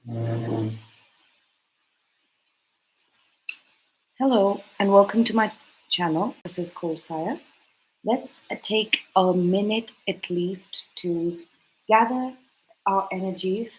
Hello and welcome to my channel. This is Cold Fire. Let's take a minute at least to gather our energies.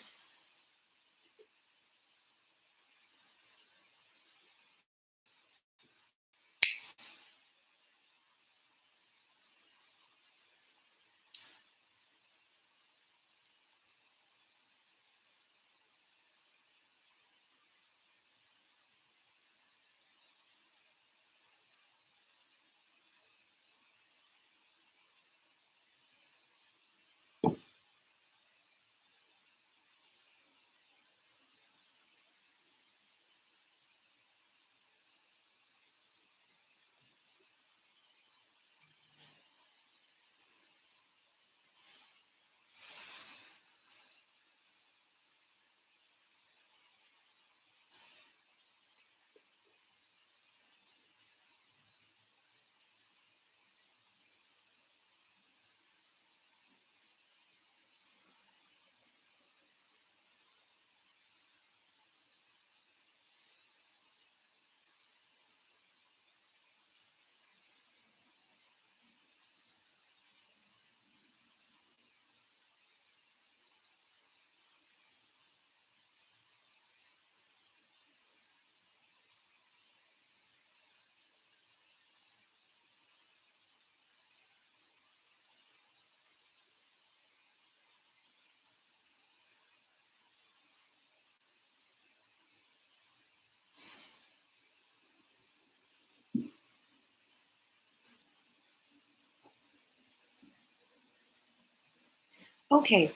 Okay,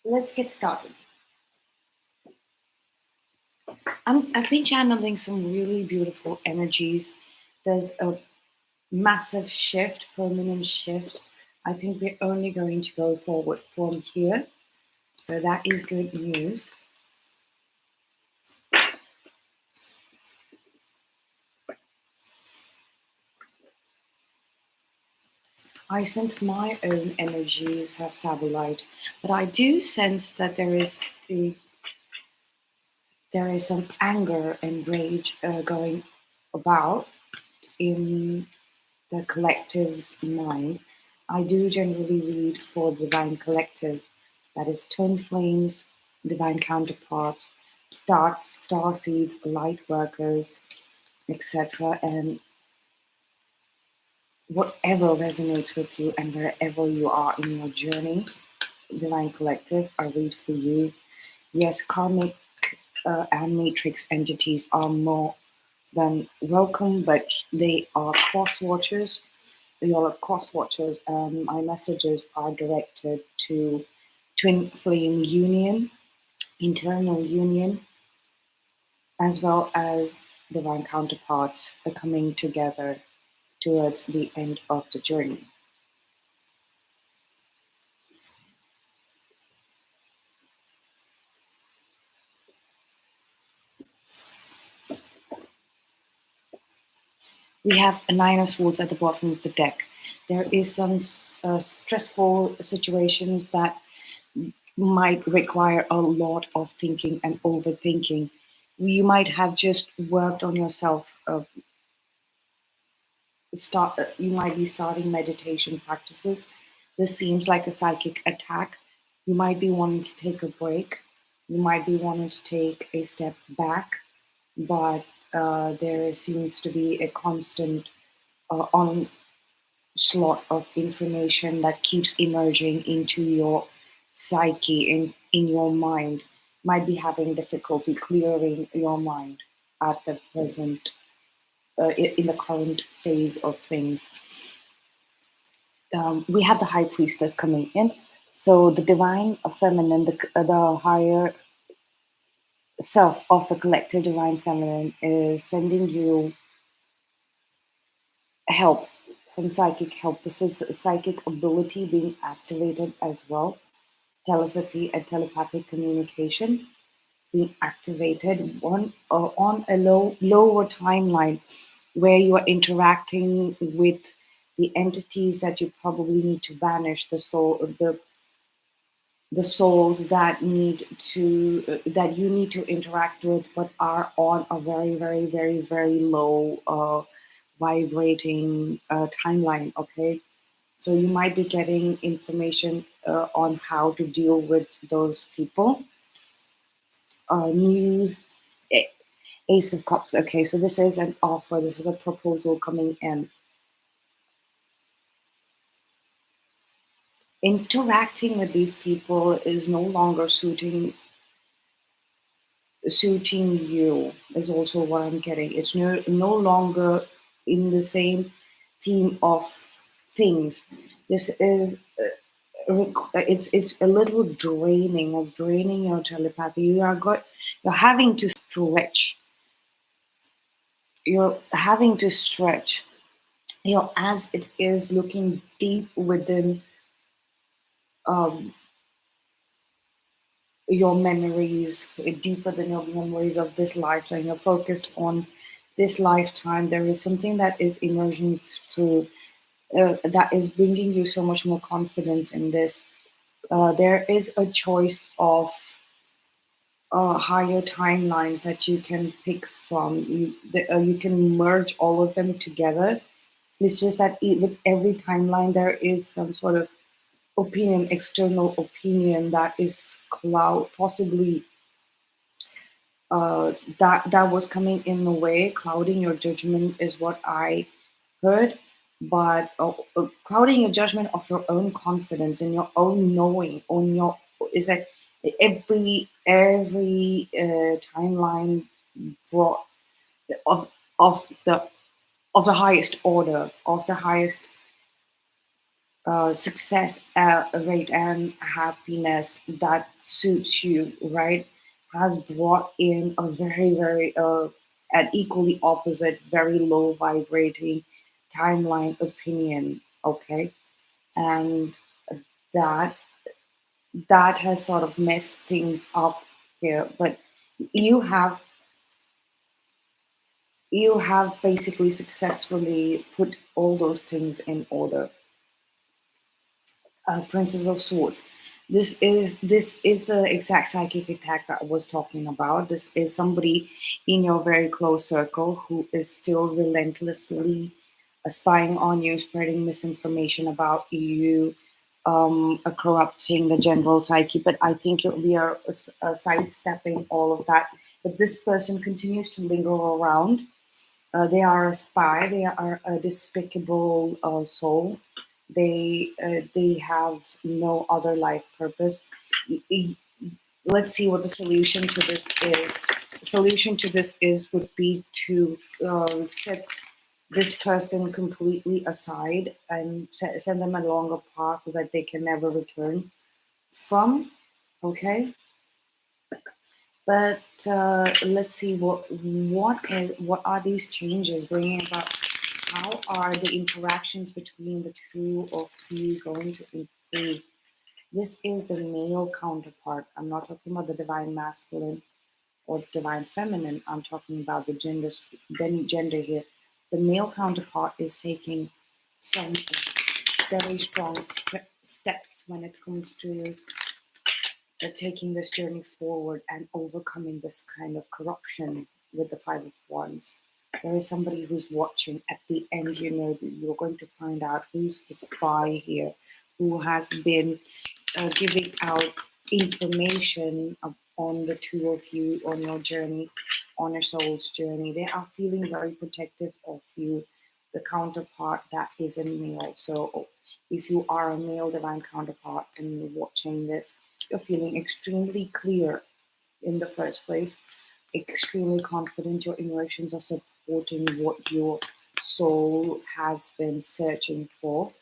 let's get started. I've been channeling some really beautiful energies. There's a massive shift, permanent shift. I think we're only going to go forward from here. So that is good news. I sense my own energies have stabilized, but I do sense that there is some anger and rage going about in the collective's mind. I do generally read for Divine Collective, that is Twin Flames, Divine Counterparts, Star Seeds, Light Workers, etc. And whatever resonates with you and wherever you are in your journey, Divine Collective, I read for you. Yes, karmic and matrix entities are more than welcome, but they are cross watchers. You are cross watchers. My messages are directed to twin flame union, internal union, as well as divine counterparts are coming together towards the end of the journey. We have a nine of swords at the bottom of the deck. There is some stressful situations that might require a lot of thinking and overthinking. You might have just worked on yourself. You might be starting meditation practices. This seems like a psychic attack. You might be wanting to take a break. You might be wanting to take a step back, but there seems to be a constant onslaught of information that keeps emerging into your psyche, in your mind. Might be having difficulty clearing your mind at the present, in the current phase of things. We have the high priestess coming in. So the divine feminine, the higher self of the collective divine feminine is sending you help, some psychic help. This is psychic ability being activated as well. Telepathy and telepathic communication being activated on a lower timeline where you are interacting with the entities that you probably need to banish, the soul, the souls that that you need to interact with, but are on a very, very, very, very low vibrating timeline. Okay, so you might be getting information on how to deal with those people. New A- Ace of Cups. Okay, so this is an offer. This is a proposal coming in. Interacting with these people is no longer suiting you. Is also what I'm getting. It's no longer in the same team of things. This is it's a little draining. Of draining your telepathy. You're having to stretch. You're having to stretch. As it is looking deep within um, your memories, deeper than your memories of this lifetime. You're focused on this lifetime. There is something that is emerging through that is bringing you so much more confidence in this. There is a choice of higher timelines that you can pick from. You can merge all of them together. It's just that with every timeline, there is some sort of opinion, external opinion that is possibly that was coming in the way, clouding your judgment is what I heard. But clouding your judgment of your own confidence and your own knowing on your is that every timeline brought of of the of the highest order, of the highest success rate and happiness that suits you, right, has brought in a very, very, an equally opposite, very low vibrating timeline opinion, okay? And that that has sort of messed things up here. But you have you have basically successfully put all those things in order. Princess of Swords. This is the exact psychic attack that I was talking about. This is somebody in your very close circle who is still relentlessly spying on you, spreading misinformation about you, corrupting the general psyche. But I think we are sidestepping all of that. But this person continues to linger around. They are a spy. They are a despicable soul. They have no other life purpose. Let's see what the solution to this is. Solution to this is would be to set this person completely aside and send them along a path that they can never return from. Okay, but let's see what are these changes bringing about. How are the interactions between the two of you going to improve? This is the male counterpart. I'm not talking about the divine masculine or the divine feminine. I'm talking about the gender here. The male counterpart is taking some very strong steps when it comes to taking this journey forward and overcoming this kind of corruption with the Five of Wands. There is somebody who's watching. At the end, you're going to find out who's the spy here, who has been giving out information on the two of you, on your journey, on your soul's journey. They are feeling very protective of you, the counterpart that is a male. So if you are a male divine counterpart and you're watching this, you're feeling extremely clear in the first place, extremely confident. Your emotions are supporting what your soul has been searching for,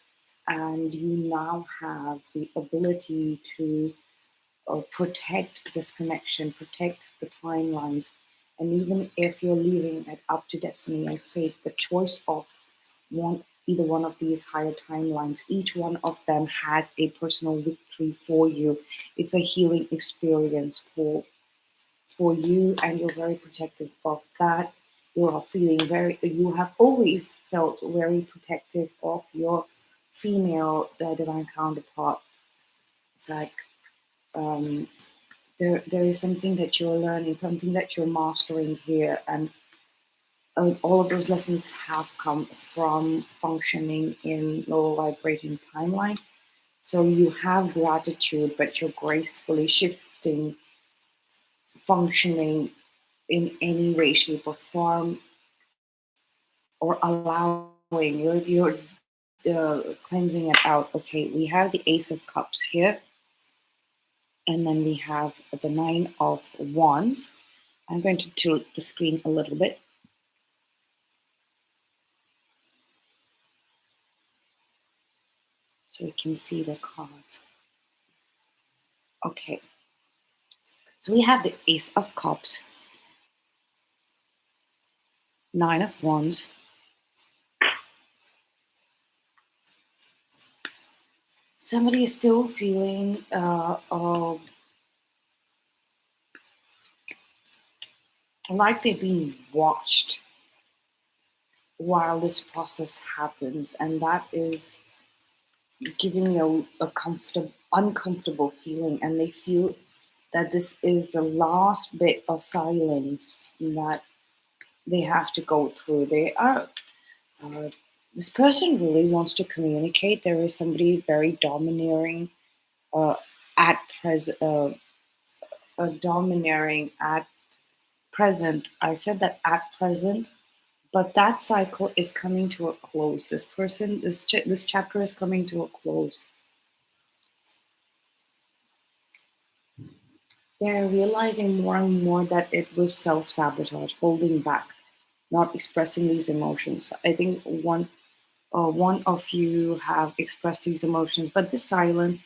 and you now have the ability to protect this connection, protect the timelines. And even if you're leaving it up to destiny and fate, the choice of either one of these higher timelines, each one of them has a personal victory for you. It's a healing experience for you, and you're very protective of that. You have always felt very protective of your female divine counterpart. It's like There is something that you're learning, something that you're mastering here, and all of those lessons have come from functioning in lower vibrating timeline. So you have gratitude, but you're gracefully shifting, functioning in any way, shape, or form, or allowing. You're cleansing it out. Okay, we have the Ace of Cups here, and then we have the Nine of Wands. I'm going to tilt the screen a little bit so you can see the cards. Okay, so we have the Ace of Cups, Nine of Wands, somebody is still feeling like they're being watched while this process happens, and that is giving a comfortable, uncomfortable feeling, and they feel that this is the last bit of silence that they have to go through. They are uh, this person really wants to communicate. There is somebody very domineering uh, at present. Domineering at present. I said that at present, but that cycle is coming to a close. This person, this chapter is coming to a close. They're realizing more and more that it was self sabotage, holding back, not expressing these emotions. I think one of you have expressed these emotions, but this silence,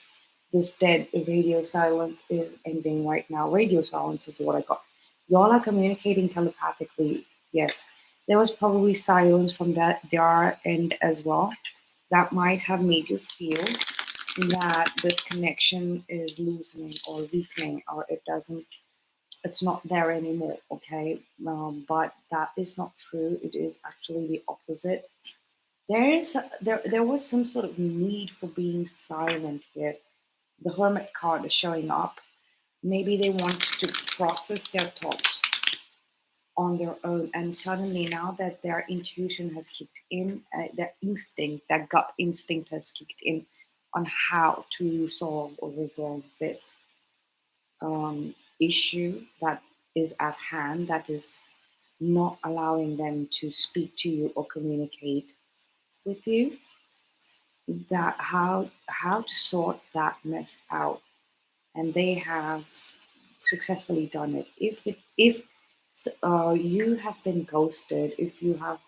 this dead radio silence is ending right now. Radio silence is what I got. Y'all are communicating telepathically. Yes, there was probably silence from their end as well. That might have made you feel that this connection is loosening or weakening, or it's not there anymore. Okay, but that is not true. It is actually the opposite. There was some sort of need for being silent here. The Hermit card is showing up. Maybe they want to process their thoughts on their own, and suddenly now that their intuition has kicked in, their instinct, that gut instinct has kicked in on how to solve or resolve this issue that is at hand, that is not allowing them to speak to you or communicate with you, that how to sort that mess out, and they have successfully done it. If you have been ghosted, if you have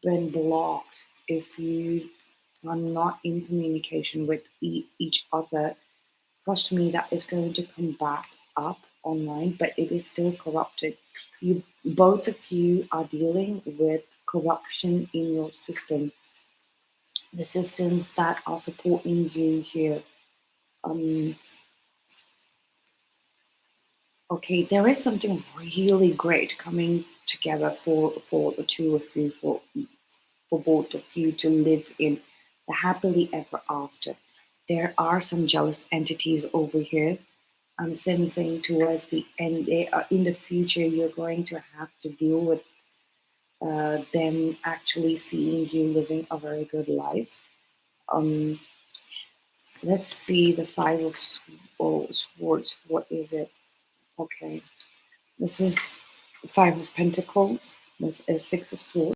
been blocked, if you are not in communication with each other, trust me, that is going to come back up online, but it is still corrupted. You both of you are dealing with corruption in your system, the systems that are supporting you here. Um, okay, there is something really great coming together for the two of you, for both of you to live in the happily ever after. There are some jealous entities over here. I'm sensing towards the end, they are, in the future, you're going to have to deal with them actually seeing you living a very good life. Um, let's see the Five of Swords. What is it? Okay, this is Five of Pentacles. This is Six of Swords.